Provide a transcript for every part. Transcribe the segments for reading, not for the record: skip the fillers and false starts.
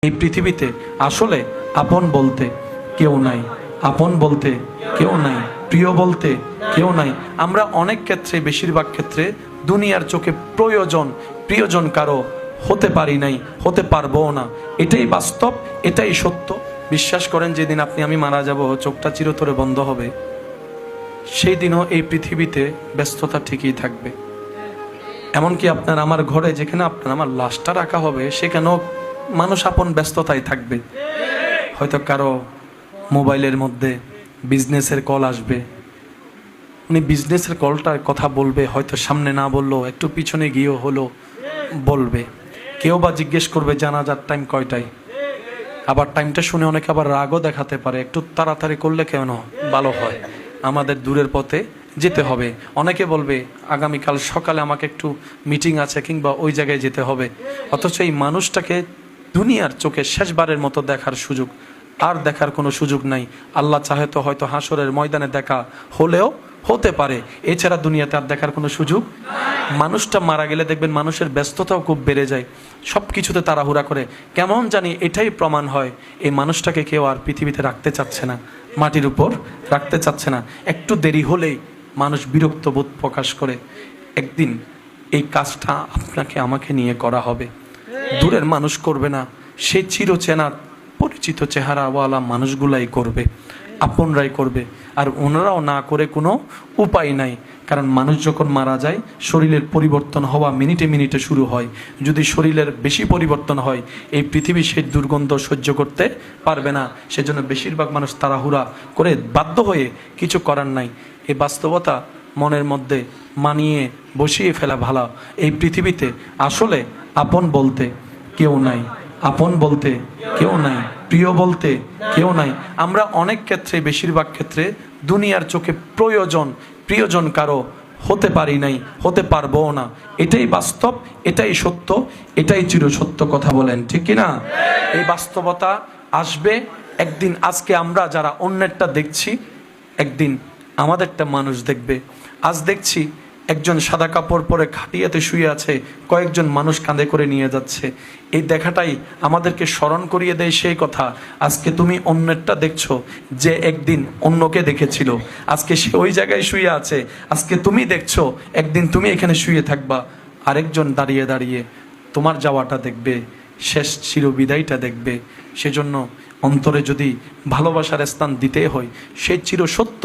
এই পৃথিবীতে আসলে আপন বলতে কেউ নাই, আপন বলতে কেউ নাই, প্রিয় বলতে কেউ নাই। আমরা অনেক ক্ষেত্রে, বেশিরভাগ ক্ষেত্রে দুনিয়ার চোখে প্রিয়জন কারো হতে পারি নাই, হতে পারবো না। এটাই বাস্তব, এটাই সত্য। বিশ্বাস করেন, যেদিন আপনি আমি মারা যাব, চোখটা চিরতরে বন্ধ হবে, সেই দিনও এই পৃথিবীতে ব্যস্ততা ঠিকই থাকবে। এমনকি আপনার আমার ঘরে যেখানে আপনার আমার লাশটা রাখা হবে, সেখানেও মানুষ আপন ব্যস্ততায় থাকবে। হয়তো কারো মোবাইলের মধ্যে বিজনেসের কল আসবে, উনি বিজনেসের কলটার কথা বলবে, হয়তো সামনে না বললো, একটু পিছনে গিয়েও হলো বলবে। কেউ বা জিজ্ঞেস করবে জানাজার টাইম কয়টায়। আবার টাইমটা শুনে অনেকে আবার রাগও দেখাতে পারে, একটু তাড়াতাড়ি করলে কেন ভালো হয়, আমাদের দূরের পথে যেতে হবে। অনেকে বলবে আগামীকাল সকালে আমাকে একটু মিটিং আছে, কিংবা ওই জায়গায় যেতে হবে। অথচ এই মানুষটাকে দুনিয়ার চোখে শেষবারের মতো দেখার সুযোগ আর দেখার কোনো সুযোগ নাই। আল্লাহ চাহে তো হয়তো হাসরের ময়দানে দেখা হলেও হতে পারে, এছাড়া দুনিয়াতে আর দেখার কোনো সুযোগ। মানুষটা মারা গেলে দেখবেন মানুষের ব্যস্ততাও খুব বেড়ে যায়, সব কিছুতে তাড়াহুড়া করে। কেমন জানি এটাই প্রমাণ হয় এই মানুষটাকে কেউ আর পৃথিবীতে রাখতে চাচ্ছে না, মাটির উপর রাখতে চাচ্ছে না। একটু দেরি হলেই মানুষ বিরক্ত বোধ প্রকাশ করে। একদিন এই কাজটা আপনাকে আমাকে নিয়ে করা হবে, দূরের মানুষ করবে না, সেই চিরচেনার পরিচিত চেহারাওয়ালা মানুষগুলাই করবে, আপনরাই করবে। আর ওনারাও না করে কোনো উপায় নাই, কারণ মানুষ যখন মারা যায় শরীরের পরিবর্তন হওয়া মিনিটে মিনিটে শুরু হয়। যদি শরীরের বেশি পরিবর্তন হয়, এই পৃথিবী সেই দুর্গন্ধ সহ্য করতে পারবে না। সেজন্য বেশিরভাগ মানুষ তাড়াহুড়া করে বাধ্য হয়ে, কিছু করার নাই। এই বাস্তবতা মনের মধ্যে মানিয়ে বসিয়ে ফেলা ভালো। এই পৃথিবীতে আসলে আপন বলতে কেউ নাই, আপন বলতে কেউ নাই, প্রিয় বলতে কেউ নাই। আমরা অনেক ক্ষেত্রে, বেশিরভাগ ক্ষেত্রে দুনিয়ার চোখে প্রিয়জন কারো হতে পারি নাই, হতে পারবো না। এটাই বাস্তব, এটাই সত্য, এটাই চিরসত্য। কথা বলেন ঠিক কিনা? এই বাস্তবতা আসবে একদিন। আজকে আমরা যারা অন্যেরটা দেখছি, একদিন আমাদেরটা মানুষ দেখবে। আজ দেখছি একজন সাদা কাপড় পরে খাটিয়াতে শুয়ে আছে, কয়েকজন মানুষ কাঁধে করে নিয়ে যাচ্ছে। এই দেখাটাই আমাদেরকে স্মরণ করিয়ে দেয় সেই কথা, আজকে তুমি অন্যেরটা দেখছো, যে একদিন অন্যকে দেখেছিল, আজকে সে ওই জায়গায় শুয়ে আছে। আজকে তুমি দেখছো, একদিন তুমি এখানে শুয়ে থাকবা, আরেকজন দাঁড়িয়ে দাঁড়িয়ে তোমার যাওয়াটা দেখবে, শেষ চিরবিদায়টা দেখবে। সেজন্য অন্তরে যদি ভালোবাসার স্থান দিতে হয়, সেই চিরসত্য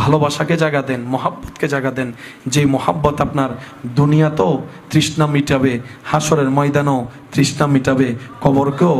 ভালোবাসাকে জায়গা দেন, মহাব্বতকে জায়গা দেন। যে মহাব্বত আপনার দুনিয়াতেও তৃষ্ণা মিটাবে, হাসরের ময়দানও তৃষ্ণা মিটাবে, কবরকেও